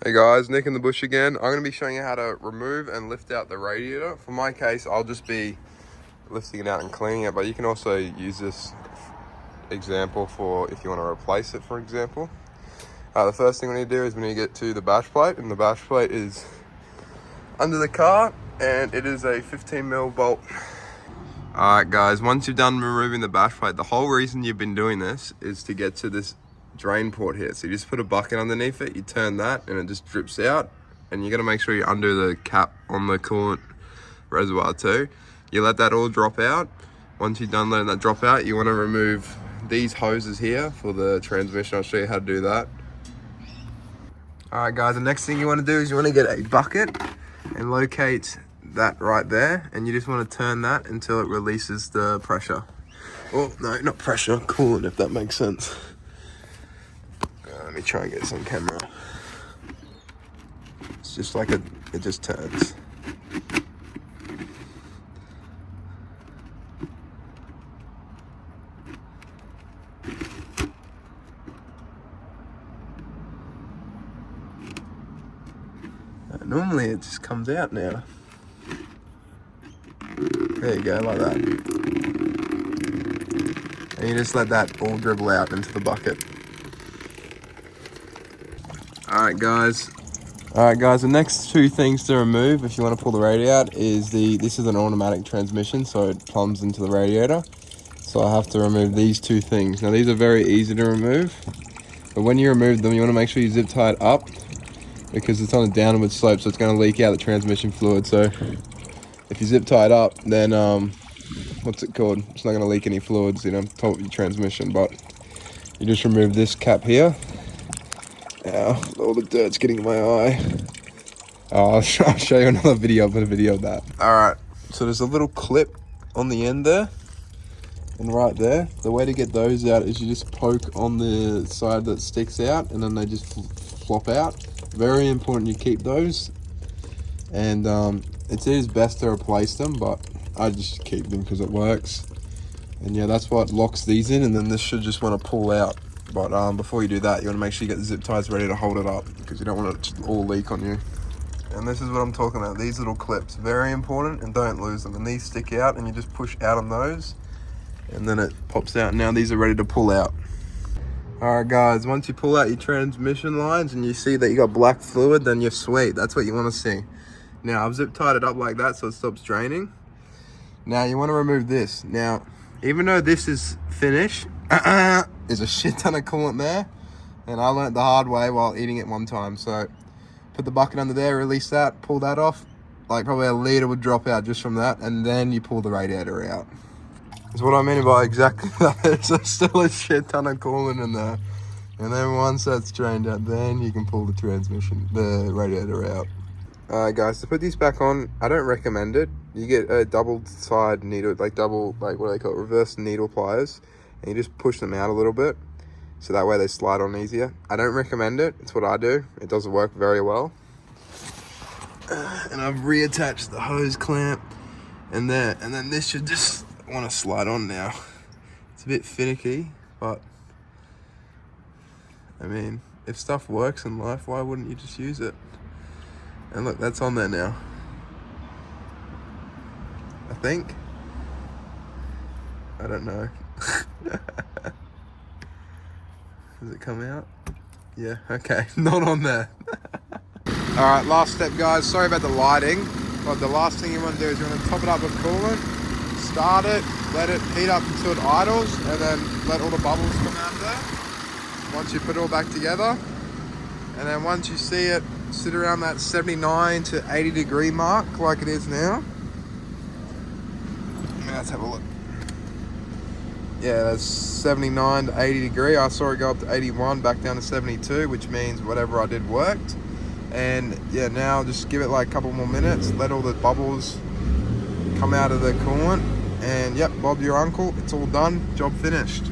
Hey guys, Nick in the bush again. I'm going to be showing you how to remove and lift out the radiator. For my case, I'll just be lifting it out and cleaning it, but you can also use this example for if you want to replace it, for example. The first thing we need to do is we need to get to the bash plate, and the bash plate is under the car, and it is a 15mm bolt. Alright guys, once you've done removing the bash plate, the whole reason you've been doing this is to get to this drain port here. So you just put a bucket underneath it, you turn that and it just drips out, and you got to make sure you undo the cap on the coolant reservoir too. You let that all drop out. Once you're done letting that drop out, you want to remove these hoses here for the transmission. I'll show you how to do that. Alright guys, the next thing you want to do is you want to get a bucket and locate that right there, and you just want to turn that until it releases the pressure. Oh no, not pressure, coolant, if that makes sense. Let me try and get this on camera. It's just like it just turns. Normally it just comes out now. There you go, like that. And you just let that all dribble out into the bucket. Alright guys, the next two things to remove if you want to pull the radiator out is this is an automatic transmission, so it plumbs into the radiator. So I have to remove these two things. Now these are very easy to remove, but when you remove them, you want to make sure you zip tie it up, because it's on a downward slope, so it's going to leak out the transmission fluid. So if you zip tie it up, then what's it called? It's not going to leak any fluids, top of your transmission. But you just remove this cap here. Now, all the dirt's getting in my eye. I'll show you another video. I'll put a video of that. Alright, so there's a little clip on the end there, and right there. The way to get those out is you just poke on the side that sticks out, and then they just flop out. Very important you keep those. And it is best to replace them, but I just keep them because it works. And yeah, that's what locks these in, and then this should just want to pull out. But before you do that, you want to make sure you get the zip ties ready to hold it up, because you don't want it to all leak on you. And this is what I'm talking about, these little clips, very important, and don't lose them. And these stick out, and you just push out on those, and then it pops out. Now these are ready to pull out. Alright guys, once you pull out your transmission lines and you see that you got black fluid, then you're sweet. That's what you want to see. Now I've zip tied it up like that so it stops draining. Now you want to remove this. Now, even though this is finished, there's a shit ton of coolant there, and I learnt the hard way while eating it one time. So put the bucket under there, release that, pull that off, like probably a litre would drop out just from that, and then you pull the radiator out. That's what I mean by exactly that. There's still a shit ton of coolant in there, and then once that's drained out, then you can pull the radiator out. Alright guys, to put these back on, I don't recommend it. You get a double side needle, what do they call it, reverse needle pliers, and you just push them out a little bit, so that way they slide on easier. I don't recommend it. It's what I do. It doesn't work very well. And I've reattached the hose clamp and there, and then this should just want to slide on now. It's a bit finicky, but I mean, if stuff works in life, why wouldn't you just use it? And look, that's on there now, I think. I don't know. Does it come out? Yeah, okay, not on there. Alright, last step guys, sorry about the lighting, but the last thing you want to do is you want to top it up with coolant, start it, let it heat up until it idles, and then let all the bubbles come out of there. Once you put it all back together, and then once you see it sit around that 79 to 80 degree mark like it is now. Let's have a look. Yeah, that's 79 to 80 degree. I saw it go up to 81, back down to 72, which means whatever I did worked. And yeah, now just give it like a couple more minutes, let all the bubbles come out of the coolant, and yep, Bob your uncle, it's all done, job finished.